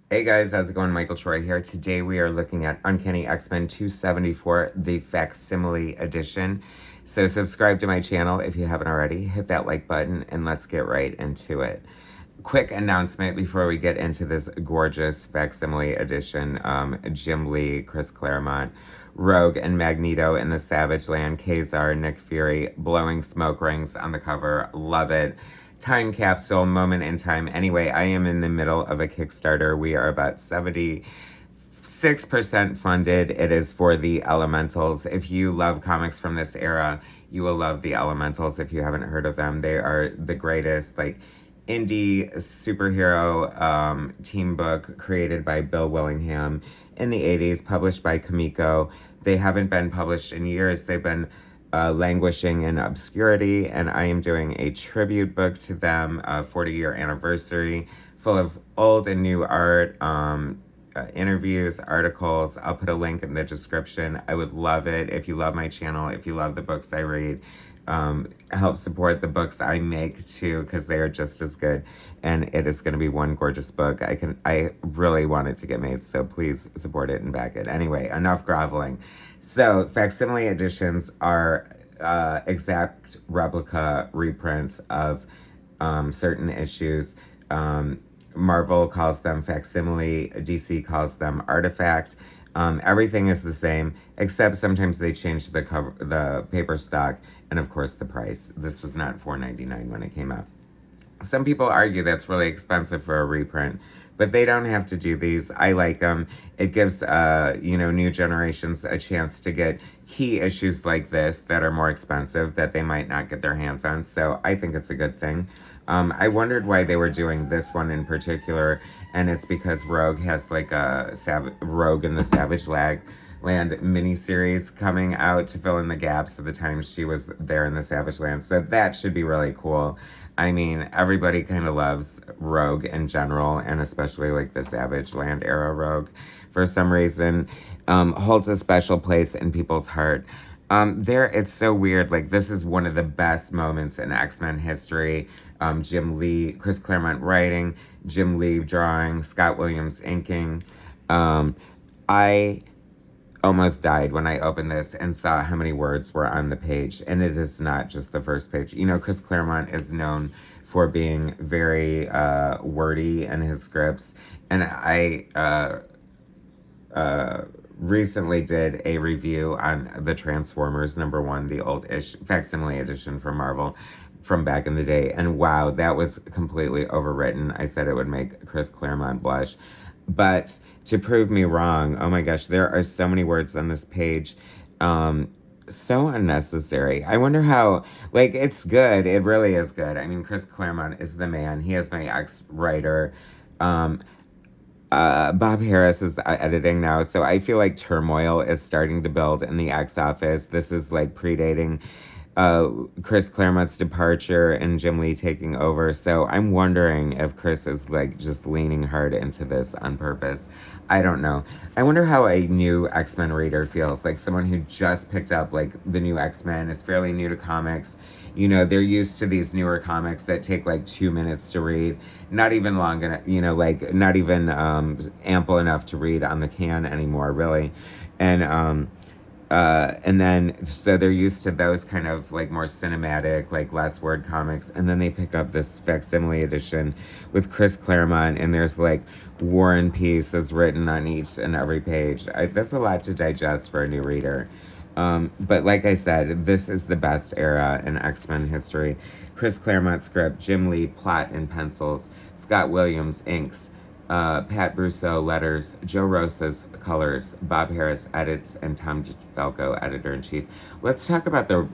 Hey guys, how's it going? Michael Troy here. Today we are looking at Uncanny X-Men 274, the Facsimile edition. So subscribe to my channel if you haven't already. Hit that like button and let's get right into it. Quick announcement before we get into this gorgeous Facsimile edition. Jim Lee, Chris Claremont, Rogue and Magneto in the Savage Land, Ka-zar, Nick Fury, blowing smoke rings on the cover. Love it. Time capsule, moment in time. Anyway, I am in the middle of a Kickstarter. We are about 76% funded. It is for the Elementals. If you love comics from this era, you will love the Elementals if you haven't heard of them. They are the greatest, like, indie superhero team book created by Bill Willingham in the 80s, published by Kamiko. They haven't been published in years. They've been languishing in obscurity, and I am doing a tribute book to them, a 40-year anniversary, full of old and new art, interviews, articles. I'll put a link in the description. I would love it if you love my channel, if you love the books I read. Help support the books I make too, because they are just as good, and it is going to be one gorgeous book. I really want it to get made, so please support it and back it. Anyway, enough groveling. So facsimile editions are exact replica reprints of certain issues. Marvel calls them facsimile, DC calls them artifact. Everything is the same, except sometimes they change the cover, the paper stock, and of course the price. This was not $4.99 when it came out. Some people argue that's really expensive for a reprint, but they don't have to do these. I like them. It gives new generations a chance to get key issues like this that are more expensive that they might not get their hands on. So I think it's a good thing. I wondered why they were doing this one in particular, and it's because Rogue has like a Rogue in the Savage Land miniseries coming out to fill in the gaps of the time she was there in the Savage Land. So that should be really cool. I mean, everybody kind of loves Rogue in general, and especially like the Savage Land era Rogue, for some reason, holds a special place in people's heart. It's so weird. Like, this is one of the best moments in X-Men history. Jim Lee, Chris Claremont writing, Jim Lee drawing, Scott Williams inking. I almost died when I opened this and saw how many words were on the page. And it is not just the first page. You know, Chris Claremont is known for being very wordy in his scripts. And I recently did a review on the Transformers #1, the old-ish facsimile edition from Marvel from back in the day. And wow, that was completely overwritten. I said it would make Chris Claremont blush. But to prove me wrong, oh my gosh, there are so many words on this page. So unnecessary. I wonder how, like, it's good. It really is good. I mean, Chris Claremont is the man. He is my ex-writer. Bob Harris is editing now, so I feel like turmoil is starting to build in the X office. This is like predating Chris Claremont's departure and Jim Lee taking over. So I'm wondering if Chris is like just leaning hard into this on purpose. I don't know. I wonder how a new X-Men reader feels, like someone who just picked up like the new X-Men, is fairly new to comics. You know, they're used to these newer comics that take like 2 minutes to read, not even long enough, like not even ample enough to read on the can anymore, really. And then, so they're used to those kind of like more cinematic, like less word comics. And then they pick up this facsimile edition with Chris Claremont, and there's like War and Peace is written on each and every page. That's a lot to digest for a new reader. But like I said, this is the best era in X-Men history. Chris Claremont script, Jim Lee plot and pencils, Scott Williams inks, Pat Brousseau letters, Joe Rosas colors, Bob Harris edits, and Tom DeFalco editor-in-chief. Let's talk about the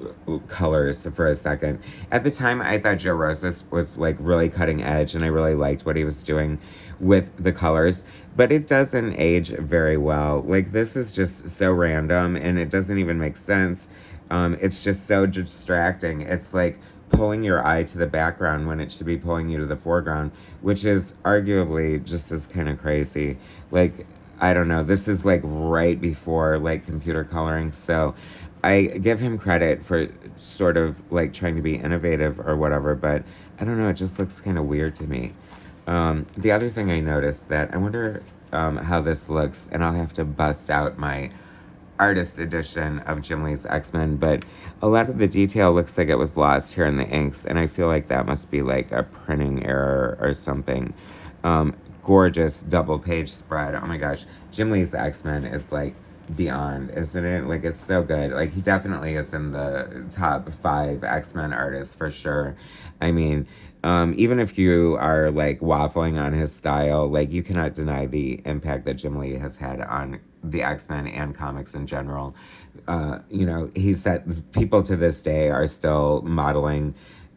colors for a second. At the time, I thought Joe Rosas was like really cutting edge, and I really liked what he was doing with the colors, but it doesn't age very well. Like, this is just so random, and it doesn't even make sense. It's just so distracting. It's like pulling your eye to the background when it should be pulling you to the foreground, which is arguably just as kind of crazy. Like, I don't know, this is like right before like computer coloring, so I give him credit for sort of like trying to be innovative or whatever, but I don't know, it just looks kind of weird to me. The other thing I noticed that I wonder how this looks, and I'll have to bust out my artist edition of Jim Lee's X-Men, but a lot of the detail looks like it was lost here in the inks, and I feel like that must be like a printing error or something. Gorgeous double page spread. Oh my gosh. Jim Lee's X-Men is like beyond, isn't it? Like, it's so good. Like, he definitely is in the top 5 X-Men artists for sure. I mean, even if you are like waffling on his style, like, you cannot deny the impact that Jim Lee has had on the X-Men and comics in general. You know, he said people to this day are still modeling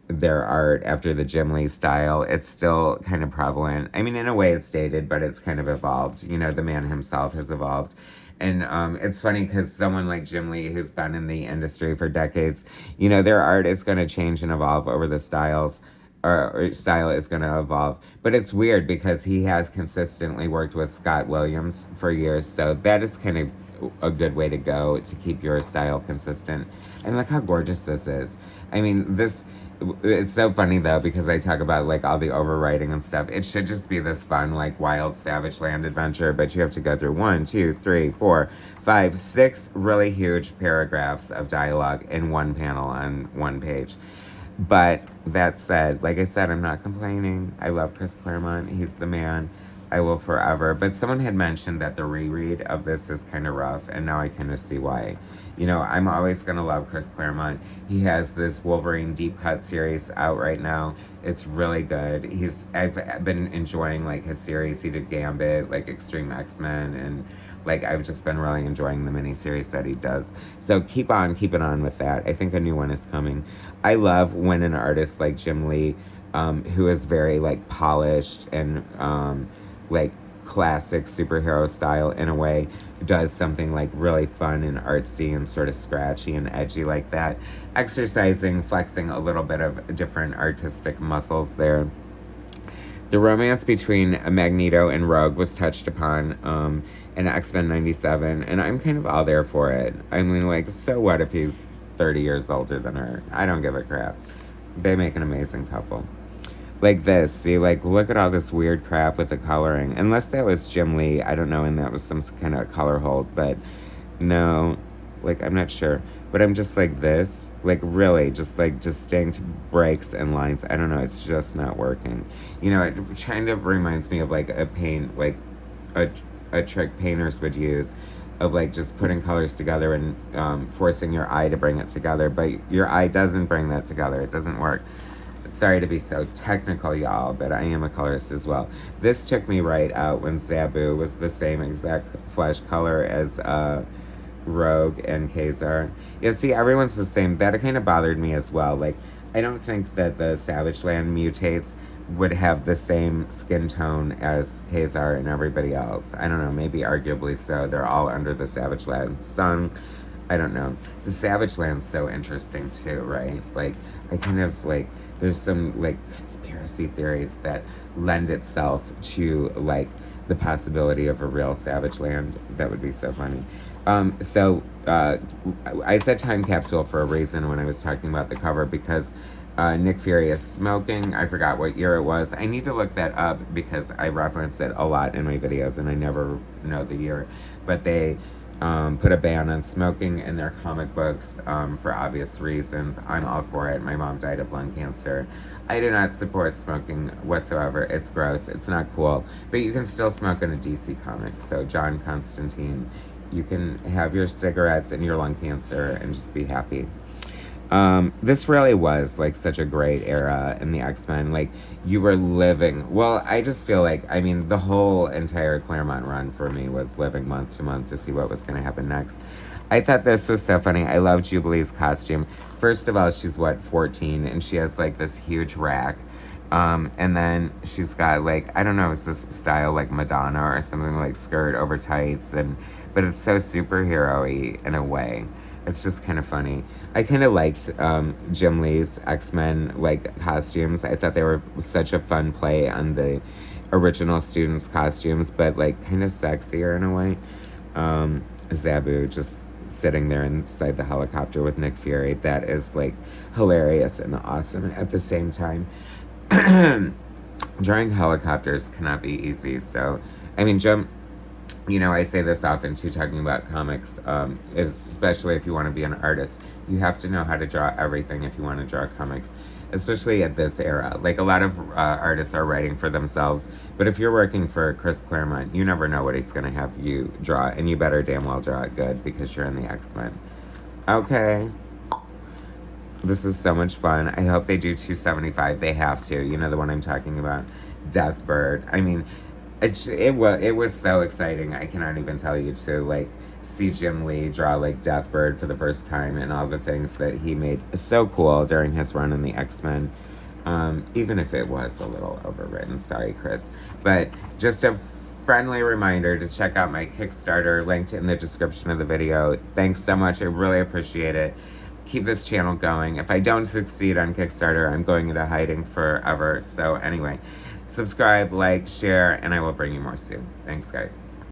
their art after the Jim Lee style. It's still kind of prevalent. I mean, in a way it's dated, but it's kind of evolved. You know, the man himself has evolved. And it's funny because someone like Jim Lee, who's been in the industry for decades, you know, their art is going to change and evolve over the styles, or style is going to evolve. But it's weird because he has consistently worked with Scott Williams for years. So that is kind of a good way to go to keep your style consistent. And look how gorgeous this is. I mean, it's so funny though because I talk about like all the overwriting and stuff. It should just be this fun like wild savage land adventure, but you have to go through 1, 2, 3, 4, 5, 6 really huge paragraphs of dialogue in one panel on one page. But that said, like I said, I'm not complaining. I love Chris Claremont. He's the man. I will forever. But someone had mentioned that the reread of this is kind of rough, and now I kind of see why. You know, I'm always going to love Chris Claremont. He has this Wolverine Deep Cut series out right now. It's really good. I've been enjoying like his series. He did Gambit, like Extreme X-Men, and like I've just been really enjoying the miniseries that he does. So keep on with that. I think a new one is coming. I love when an artist like Jim Lee, who is very like polished and like classic superhero style in a way, does something like really fun and artsy and sort of scratchy and edgy like that, flexing a little bit of different artistic muscles there. The romance between Magneto and Rogue was touched upon in X-Men 97, and I'm kind of all there for it. I mean, like, so what if he's 30 years older than her? I don't give a crap. They make an amazing couple. Like this, see, like, look at all this weird crap with the coloring. Unless that was Jim Lee, I don't know, and that was some kind of color hold, but no, like, I'm not sure. But I'm just like this, like, really, just like distinct breaks and lines. I don't know, it's just not working. You know, it kind of reminds me of like a paint, like a trick painters would use, of like just putting colors together and forcing your eye to bring it together, but your eye doesn't bring that together. It doesn't work. Sorry to be so technical, y'all, but I am a colorist as well. This took me right out when Zabu was the same exact flesh color as Rogue and Ka-zar. Yeah, see, everyone's the same. That kind of bothered me as well. Like, I don't think that the Savage Land mutates would have the same skin tone as Ka-zar and everybody else. I don't know, maybe arguably so. They're all under the Savage Land sun. I don't know. The Savage Land's so interesting too, right? Like, I kind of like, there's some like conspiracy theories that lend itself to like the possibility of a real Savage Land. That would be so funny. I said time capsule for a reason when I was talking about the cover, because Nick Fury is smoking. I forgot what year it was. I need to look that up because I reference it a lot in my videos and I never know the year. But they put a ban on smoking in their comic books for obvious reasons. I'm all for it. My mom died of lung cancer. I do not support smoking whatsoever. It's gross. It's not cool. But you can still smoke in a DC comic. So John Constantine, you can have your cigarettes and your lung cancer and just be happy. This really was like such a great era in the X-Men. Like, you were living, well, I just feel like, I mean, the whole entire Claremont run for me was living month to month to see what was going to happen next. I thought this was so funny. I love Jubilee's costume. First of all, she's 14, and she has like this huge rack. And then she's got like, I don't know, is this style like Madonna or something, like skirt over tights, but it's so superhero-y in a way. It's just kind of funny. I kind of liked Jim Lee's X-Men like costumes. I thought they were such a fun play on the original students' costumes, but like kind of sexier in a way. Zabu just sitting there inside the helicopter with Nick Fury. That is like hilarious and awesome at the same time. drawing helicopters cannot be easy. So, I mean, jump. You know, I say this often too, talking about comics, especially if you want to be an artist. You have to know how to draw everything if you want to draw comics, especially at this era. Like, a lot of artists are writing for themselves, but if you're working for Chris Claremont, you never know what he's going to have you draw, and you better damn well draw it good because you're in the X-Men. Okay. This is so much fun. I hope they do 275. They have to. You know the one I'm talking about? Deathbird. I mean, it was so exciting. I cannot even tell you to like see Jim Lee draw like Deathbird for the first time and all the things that he made so cool during his run in the X-Men. Even if it was a little overwritten. Sorry, Chris. But just a friendly reminder to check out my Kickstarter linked in the description of the video. Thanks so much. I really appreciate it. Keep this channel going. If I don't succeed on Kickstarter, I'm going into hiding forever. So anyway, subscribe, like, share, and I will bring you more soon. Thanks, guys.